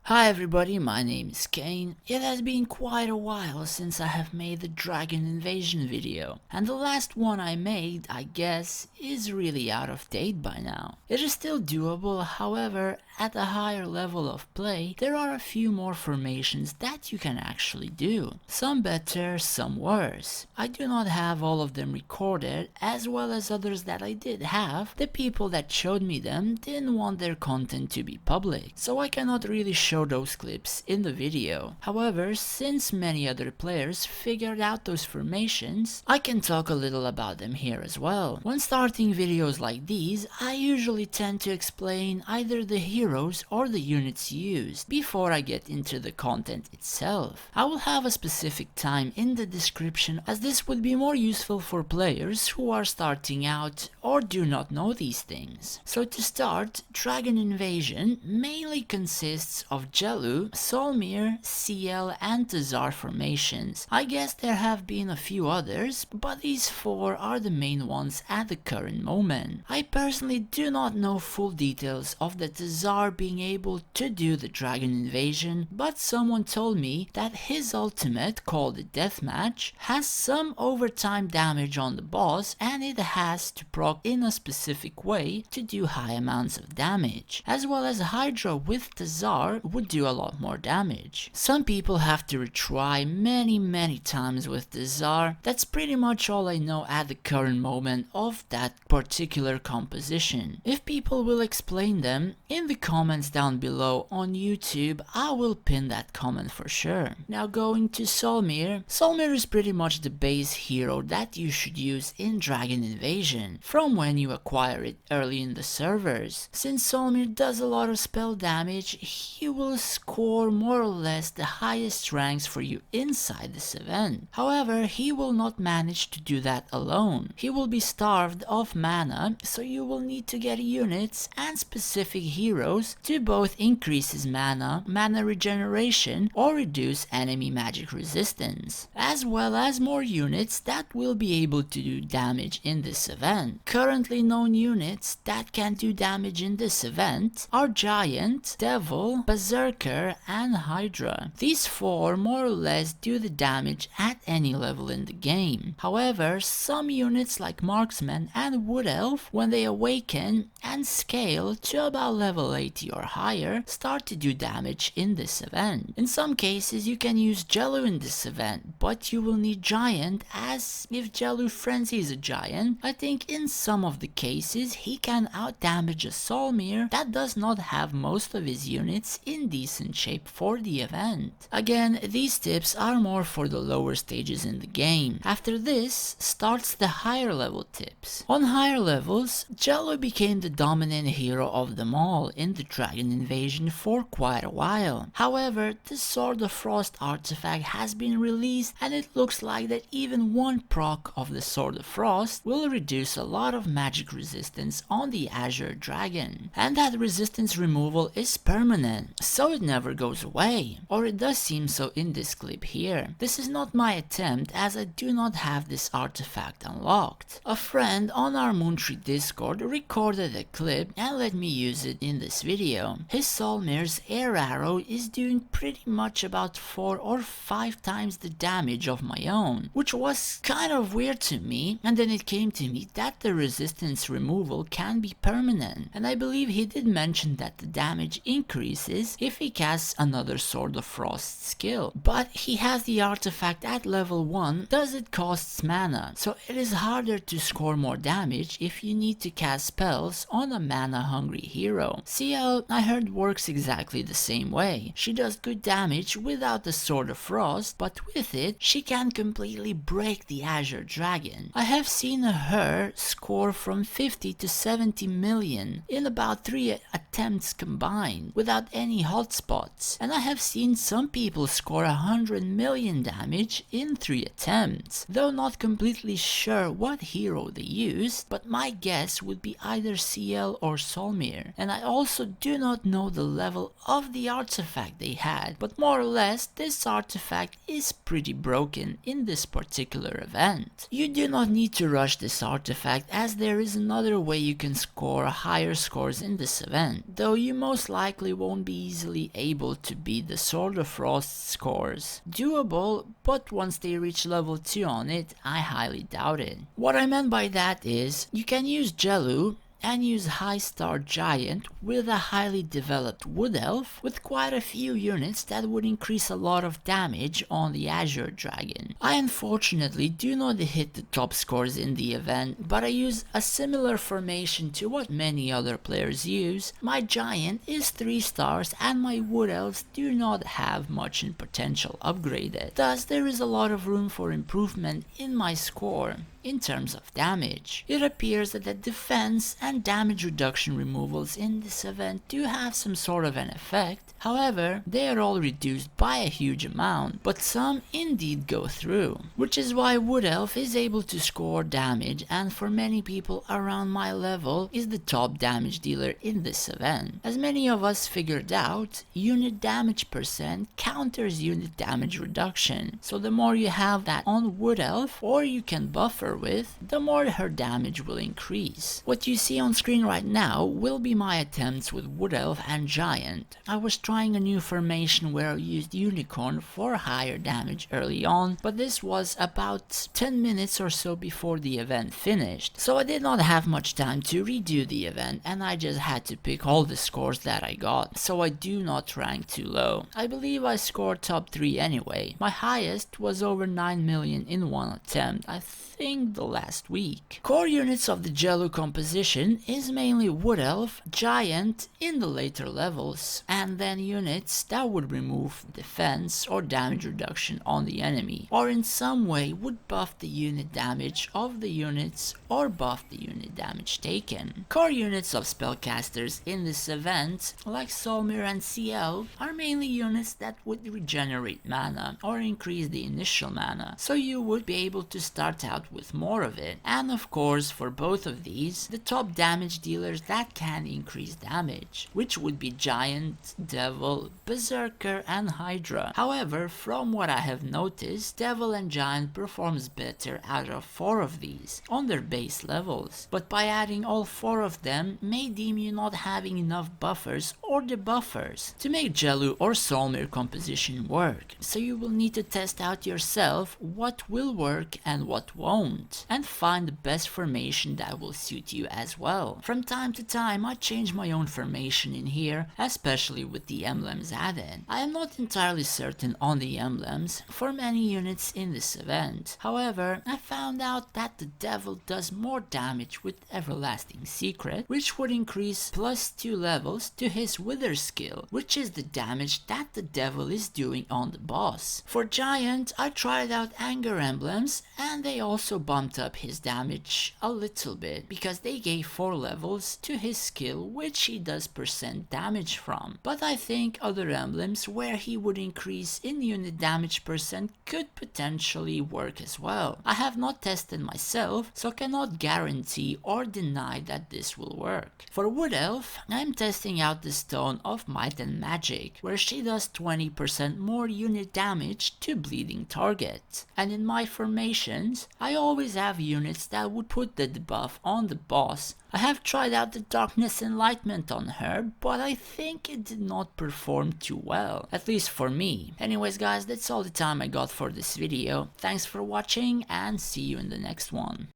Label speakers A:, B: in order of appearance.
A: Hi everybody, my name is Kane. It has been quite a while since I have made the Dragon Invasion video, and the last one I made, I guess, is really out of date by now. It is still doable, however, at a higher level of play, there are a few more formations that you can actually do. Some better, some worse. I do not have all of them recorded, as well as others that I did have. The people that showed me them didn't want their content to be public, so I cannot really show those clips in the video. However, since many other players figured out those formations, I can talk a little about them here as well. When starting videos like these, I usually tend to explain either the heroes or the units used before I get into the content itself. I will have a specific time in the description, as this would be more useful for players who are starting out or do not know these things. So to start, Dragon Invasion mainly consists of Jellu, Solmir, CL and Tazar formations. I guess there have been a few others, but these four are the main ones at the current moment. I personally do not know full details of the Tazar being able to do the Dragon Invasion, but someone told me that his ultimate, called the Deathmatch, has some overtime damage on the boss, and it has to proc in a specific way to do high amounts of damage, as well as Hydra with Tazar would do a lot more damage. Some people have to retry many times with Tazar. That's pretty much all I know at the current moment of that particular composition. If people will explain them in the comments down below on YouTube, I will pin that comment for sure. Now going to Solmir. Solmir is pretty much the base hero that you should use in Dragon Invasion from when you acquire it early in the servers. Since Solmir does a lot of spell damage, he will score more or less the highest ranks for you inside this event. However, he will not manage to do that alone. He will be starved of mana, so you will need to get units and specific heroes to both increase his mana regeneration, or reduce enemy magic resistance, as well as more units that will be able to do damage in this event. Currently known units that can do damage in this event are Giant, Devil, Berserker and Hydra. These four more or less do the damage at any level in the game. However, some units like Marksman and Wood Elf, when they awaken and scale to about level 80 or higher, start to do damage in this event. In some cases you can use Jellu in this event, but you will need Giant, as if Jellu frenzies a Giant, I think in some of the cases he can outdamage a Solmir that does not have most of his units in decent shape for the event. Again, these tips are more for the lower stages in the game. After this starts the higher level tips. On higher levels, Jello became the dominant hero of them all in the Dragon Invasion for quite a while. However, the Sword of Frost artifact has been released, and it looks like that even one proc of the Sword of Frost will reduce a lot of magic resistance on the Azure Dragon. And that resistance removal is permanent, so it never goes away. Or it does seem so in this clip here. This is not my attempt, as I do not have this artifact unlocked. A friend on our Moontree Discord recorded a clip and let me use it in this video. His Solmir's air arrow is doing pretty much about 4 or 5 times the damage of my own, which was kind of weird to me, and then it came to me that the resistance removal can be permanent, and I believe he did mention that the damage increases if he casts another Sword of Frost skill, but he has the artifact at level 1, thus it costs mana, so it is harder to score more damage if you need to cast spells on a mana hungry hero. CL, I heard, works exactly the same way. She does good damage without the Sword of Frost, but with it she can completely break the Azure Dragon. I have seen her score from 50 to 70 million in about 3 attempts combined without any hotspots, and I have seen some people score 100 million damage in 3 attempts, though not completely sure what hero they used, but my guess would be either CL or Solmir. And I also also do not know the level of the artifact they had, but more or less this artifact is pretty broken in this particular event. You do not need to rush this artifact, as there is another way you can score higher scores in this event, though you most likely won't be easily able to beat the Sword of Frost scores. Doable, but once they reach level 2 on it, I highly doubt it. What I meant by that is, you can use Jellu and use High Star Giant with a highly developed Wood Elf with quite a few units that would increase a lot of damage on the Azure Dragon. I unfortunately do not hit the top scores in the event, but I use a similar formation to what many other players use. My Giant is 3 stars and my Wood Elves do not have much in potential upgraded, thus there is a lot of room for improvement in my score. In terms of damage, it appears that the defense and damage reduction removals in this event do have some sort of an effect. However, they are all reduced by a huge amount, but some indeed go through, which is why Wood Elf is able to score damage and for many people around my level is the top damage dealer in this event. As many of us figured out, unit damage percent counters unit damage reduction, so the more you have that on Wood Elf or you can buffer with, the more her damage will increase. What you see on screen right now will be my attempts with Wood Elf and Giant. I was trying a new formation where I used Unicorn for higher damage early on, but this was about 10 minutes or so before the event finished, so I did not have much time to redo the event and I just had to pick all the scores that I got, so I do not rank too low. I believe I scored top 3 anyway. My highest was over 9 million in one attempt, I think the last week. Core units of the Jellu composition is mainly Wood Elf, Giant in the later levels, and then units that would remove defense or damage reduction on the enemy, or in some way would buff the unit damage of the units or buff the unit damage taken. Core units of spellcasters in this event, like Solmir and CL, are mainly units that would regenerate mana or increase the initial mana, so you would be able to start out with more of it. And of course, for both of these, the top damage dealers that can increase damage, which would be Giant, Devil, Berserker and Hydra. However, from what I have noticed, Devil and Giant performs better out of 4 of these on their base levels, but by adding all 4 of them may deem you not having enough buffers or debuffers to make Jellu or Solmir composition work, so you will need to test out yourself what will work and what won't, and find the best formation that will suit you as well. From time to time I change my own formation in here, especially with the emblems added. I am not entirely certain on the emblems for many units in this event. However, I found out that the Devil does more damage with Everlasting Secret, which would increase +2 levels to his Wither skill, which is the damage that the Devil is doing on the boss. For Giant, I tried out Anger emblems and they also bumped up his damage a little bit because they gave 4 levels to his skill, which he does percent damage from. But I think other emblems where he would increase in unit damage percent could potentially work as well. I have not tested myself, so cannot guarantee or deny that this will work. For Wood Elf, I'm testing out the Stone of Might and Magic, where she does 20% more unit damage to bleeding targets. And in my formations, I always have units that would put the debuff on the boss. I have tried out the Darkness Enlightenment on her, but I think it did not perform too well, at least for me. Anyways guys, that's all the time I got for this video. Thanks for watching and see you in the next one.